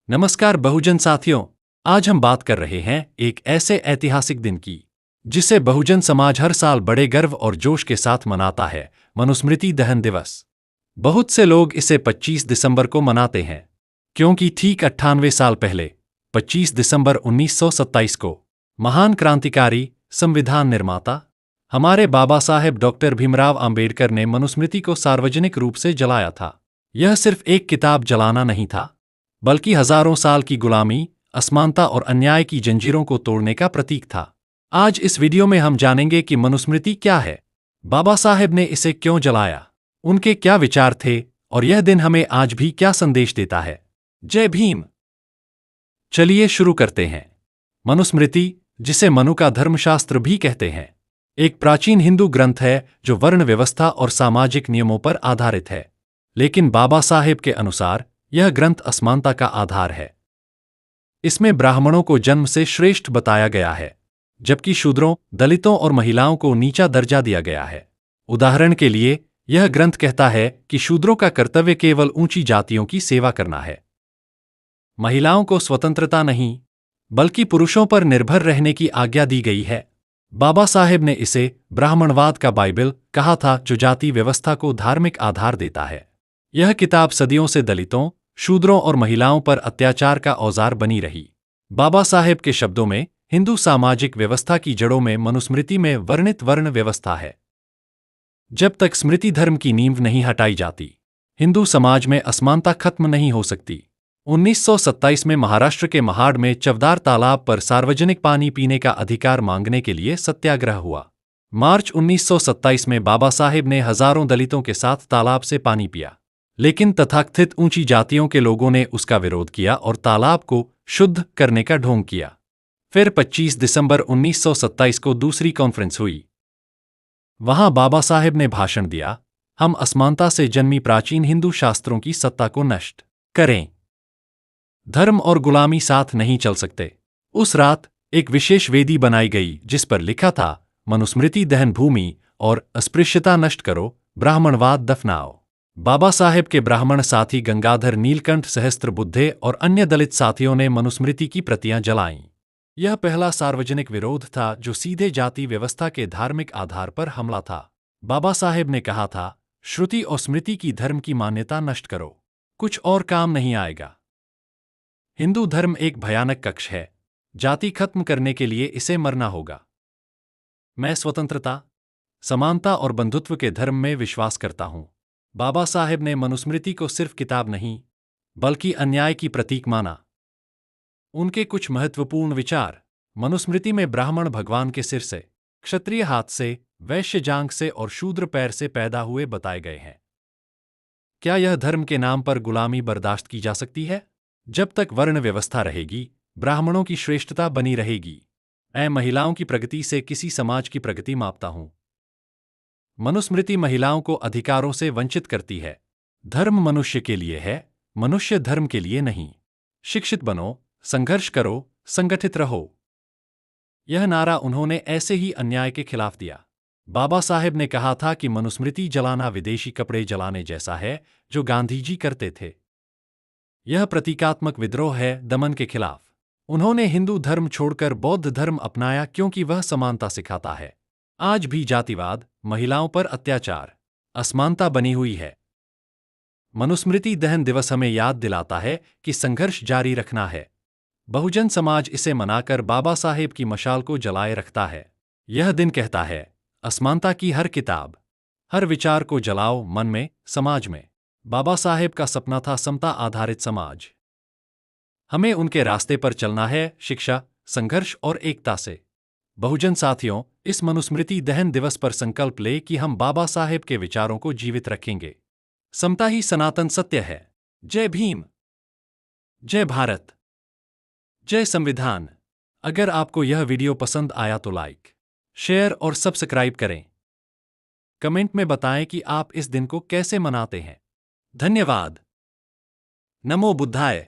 नमस्कार बहुजन साथियों। आज हम बात कर रहे हैं एक ऐसे ऐतिहासिक दिन की जिसे बहुजन समाज हर साल बड़े गर्व और जोश के साथ मनाता है, मनुस्मृति दहन दिवस। बहुत से लोग इसे 25 दिसंबर को मनाते हैं क्योंकि ठीक 98 साल पहले 25 दिसंबर 1927 को महान क्रांतिकारी, संविधान निर्माता हमारे बाबा साहेब डॉक्टर भीमराव अंबेडकर ने मनुस्मृति को सार्वजनिक रूप से जलाया था। यह सिर्फ एक किताब जलाना नहीं था, बल्कि हजारों साल की गुलामी, असमानता और अन्याय की जंजीरों को तोड़ने का प्रतीक था। आज इस वीडियो में हम जानेंगे कि मनुस्मृति क्या है, बाबा साहेब ने इसे क्यों जलाया, उनके क्या विचार थे और यह दिन हमें आज भी क्या संदेश देता है। जय भीम। चलिए शुरू करते हैं। मनुस्मृति, जिसे मनु का धर्मशास्त्र भी कहते हैं, एक प्राचीन हिंदू ग्रंथ है जो वर्ण व्यवस्था और सामाजिक नियमों पर आधारित है। लेकिन बाबा साहेब के अनुसार यह ग्रंथ असमानता का आधार है। इसमें ब्राह्मणों को जन्म से श्रेष्ठ बताया गया है, जबकि शूद्रों, दलितों और महिलाओं को नीचा दर्जा दिया गया है। उदाहरण के लिए, यह ग्रंथ कहता है कि शूद्रों का कर्तव्य केवल ऊंची जातियों की सेवा करना है। महिलाओं को स्वतंत्रता नहीं, बल्कि पुरुषों पर निर्भर रहने की आज्ञा दी गई है। बाबा साहेब ने इसे ब्राह्मणवाद का बाइबल कहा था, जो जाति व्यवस्था को धार्मिक आधार देता है। यह किताब सदियों से दलितों, शूद्रों और महिलाओं पर अत्याचार का औजार बनी रही। बाबा साहेब के शब्दों में, हिंदू सामाजिक व्यवस्था की जड़ों में मनुस्मृति में वर्णित वर्ण व्यवस्था है। जब तक स्मृति धर्म की नींव नहीं हटाई जाती, हिंदू समाज में असमानता खत्म नहीं हो सकती। 1927 में महाराष्ट्र के महाड में चवदार तालाब पर सार्वजनिक पानी पीने का अधिकार मांगने के लिए सत्याग्रह हुआ। मार्च 1927 में बाबा साहेब ने हजारों दलितों के साथ तालाब से पानी पिया, लेकिन तथाकथित ऊंची जातियों के लोगों ने उसका विरोध किया और तालाब को शुद्ध करने का ढोंग किया। फिर 25 दिसंबर 1927 को दूसरी कॉन्फ्रेंस हुई। वहां बाबा साहेब ने भाषण दिया, हम असमानता से जन्मी प्राचीन हिंदू शास्त्रों की सत्ता को नष्ट करें। धर्म और गुलामी साथ नहीं चल सकते। उस रात एक विशेष वेदी बनाई गई जिस पर लिखा था, मनुस्मृति दहन भूमि और अस्पृश्यता नष्ट करो, ब्राह्मणवाद दफनाओ। बाबा साहेब के ब्राह्मण साथी गंगाधर, नीलकंठ सहस्त्रबुद्धे और अन्य दलित साथियों ने मनुस्मृति की प्रतियां जलाईं। यह पहला सार्वजनिक विरोध था जो सीधे जाति व्यवस्था के धार्मिक आधार पर हमला था। बाबा साहेब ने कहा था, श्रुति और स्मृति की धर्म की मान्यता नष्ट करो, कुछ और काम नहीं आएगा। हिंदू धर्म एक भयानक कक्ष है, जाति खत्म करने के लिए इसे मरना होगा। मैं स्वतंत्रता, समानता और बंधुत्व के धर्म में विश्वास करता हूं। बाबा साहेब ने मनुस्मृति को सिर्फ किताब नहीं, बल्कि अन्याय की प्रतीक माना। उनके कुछ महत्वपूर्ण विचार, मनुस्मृति में ब्राह्मण भगवान के सिर से, क्षत्रिय हाथ से, वैश्य जांघ से और शूद्र पैर से पैदा हुए बताए गए हैं। क्या यह धर्म के नाम पर गुलामी बर्दाश्त की जा सकती है? जब तक वर्ण व्यवस्था रहेगी, ब्राह्मणों की श्रेष्ठता बनी रहेगी। मैं महिलाओं की प्रगति से किसी समाज की प्रगति मापता हूं। मनुस्मृति महिलाओं को अधिकारों से वंचित करती है। धर्म मनुष्य के लिए है, मनुष्य धर्म के लिए नहीं। शिक्षित बनो, संघर्ष करो, संगठित रहो। यह नारा उन्होंने ऐसे ही अन्याय के खिलाफ दिया। बाबा साहेब ने कहा था कि मनुस्मृति जलाना विदेशी कपड़े जलाने जैसा है, जो गांधी जी करते थे। यह प्रतीकात्मक विद्रोह है दमन के खिलाफ। उन्होंने हिंदू धर्म छोड़कर बौद्ध धर्म अपनाया क्योंकि वह समानता सिखाता है। आज भी जातिवाद, महिलाओं पर अत्याचार, असमानता बनी हुई है। मनुस्मृति दहन दिवस हमें याद दिलाता है कि संघर्ष जारी रखना है। बहुजन समाज इसे मनाकर बाबा साहेब की मशाल को जलाए रखता है। यह दिन कहता है, असमानता की हर किताब, हर विचार को जलाओ, मन में, समाज में। बाबा साहेब का सपना था समता आधारित समाज। हमें उनके रास्ते पर चलना है, शिक्षा, संघर्ष और एकता से। बहुजन साथियों, इस मनुस्मृति दहन दिवस पर संकल्प ले कि हम बाबा साहेब के विचारों को जीवित रखेंगे। समता ही सनातन सत्य है। जय भीम, जय भारत, जय संविधान। अगर आपको यह वीडियो पसंद आया तो लाइक, शेयर और सब्सक्राइब करें। कमेंट में बताएं कि आप इस दिन को कैसे मनाते हैं। धन्यवाद। नमो बुद्धाय।